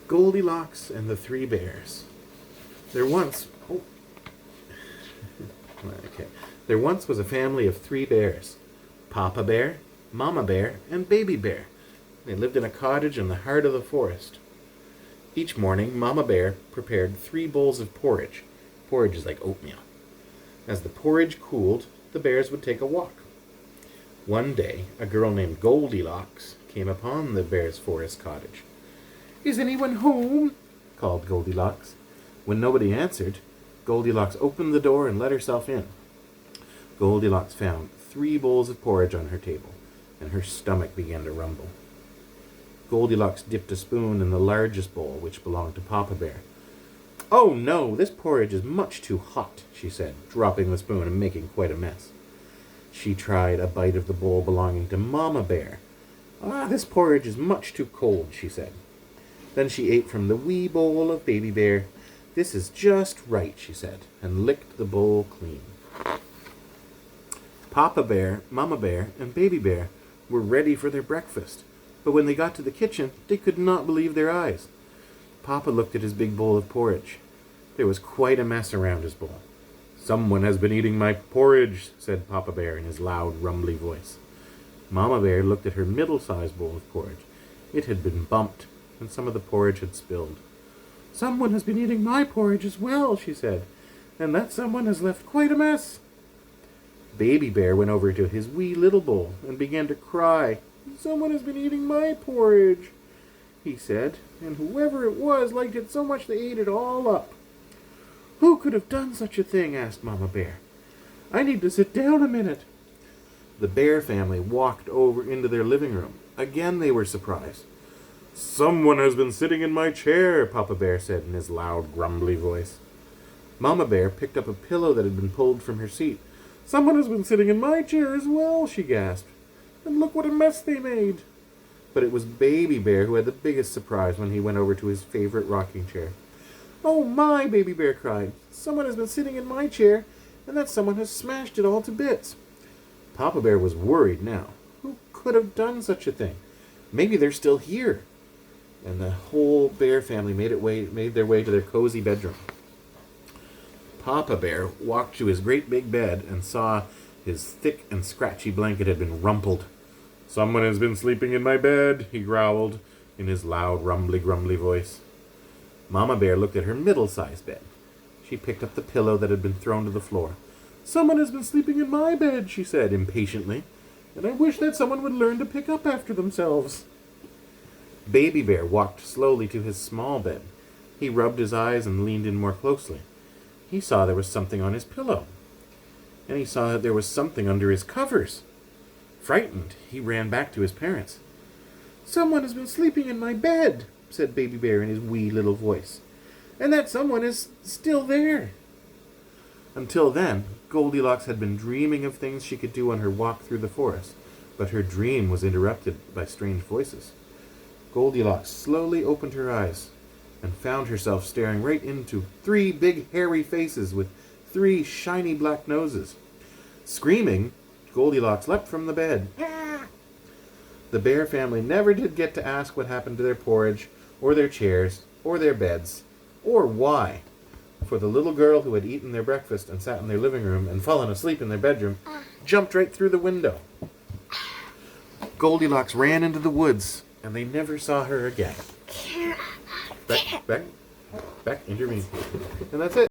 Goldilocks and the Three Bears. There once... Oh. Okay. There once was a family of 3 bears. Papa Bear, Mama Bear, and Baby Bear. They lived in a cottage in the heart of the forest. Each morning, Mama Bear prepared 3 bowls of porridge. Porridge is like oatmeal. As the porridge cooled, the bears would take a walk. One day, a girl named Goldilocks came upon the bears' forest cottage. "Is anyone home?" called Goldilocks. When nobody answered, Goldilocks opened the door and let herself in. Goldilocks found 3 bowls of porridge on her table, and her stomach began to rumble. Goldilocks dipped a spoon in the largest bowl, which belonged to Papa Bear. "Oh no, this porridge is much too hot," she said, dropping the spoon and making quite a mess. She tried a bite of the bowl belonging to Mama Bear. This porridge is much too cold," she said. Then she ate from the wee bowl of Baby Bear. "This is just right," she said, and licked the bowl clean. Papa Bear, Mama Bear, and Baby Bear were ready for their breakfast, but when they got to the kitchen, they could not believe their eyes. Papa looked at his big bowl of porridge. There was quite a mess around his bowl. "Someone has been eating my porridge," said Papa Bear in his loud, rumbly voice. Mama Bear looked at her middle-sized bowl of porridge. It had been bumped, and some of the porridge had spilled. "Someone has been eating my porridge as well," she said, "and that someone has left quite a mess." Baby Bear went over to his wee little bowl and began to cry. "Someone has been eating my porridge," he said, "and whoever it was liked it so much they ate it all up." "Who could have done such a thing?" asked Mama Bear. "I need to sit down a minute." The bear family walked over into their living room. Again they were surprised. "Someone has been sitting in my chair," Papa Bear said in his loud, grumbly voice. Mama Bear picked up a pillow that had been pulled from her seat. "Someone has been sitting in my chair as well," she gasped. "And look what a mess they made." But it was Baby Bear who had the biggest surprise when he went over to his favorite rocking chair. "Oh my," Baby Bear cried. "Someone has been sitting in my chair, and that someone has smashed it all to bits." Papa Bear was worried now. Who could have done such a thing? Maybe they're still here. And the whole bear family made their way to their cozy bedroom. Papa Bear walked to his great big bed and saw his thick and scratchy blanket had been rumpled. "Someone has been sleeping in my bed," he growled in his loud, rumbly, grumbly voice. Mama Bear looked at her middle-sized bed. She picked up the pillow that had been thrown to the floor. "Someone has been sleeping in my bed," she said impatiently, "and I wish that someone would learn to pick up after themselves." Baby Bear walked slowly to his small bed. He rubbed his eyes and leaned in more closely. He saw there was something on his pillow, and he saw that there was something under his covers. Frightened, he ran back to his parents. "Someone has been sleeping in my bed," said Baby Bear in his wee little voice, "and that someone is still there." Until then, Goldilocks had been dreaming of things she could do on her walk through the forest, but her dream was interrupted by strange voices. Goldilocks slowly opened her eyes and found herself staring right into 3 big hairy faces with 3 shiny black noses. Screaming, Goldilocks leapt from the bed. The bear family never did get to ask what happened to their porridge, or their chairs, or their beds, or why. For the little girl who had eaten their breakfast and sat in their living room and fallen asleep in their bedroom jumped right through the window. Goldilocks ran into the woods, and they never saw her again. Back, intervene. And that's it.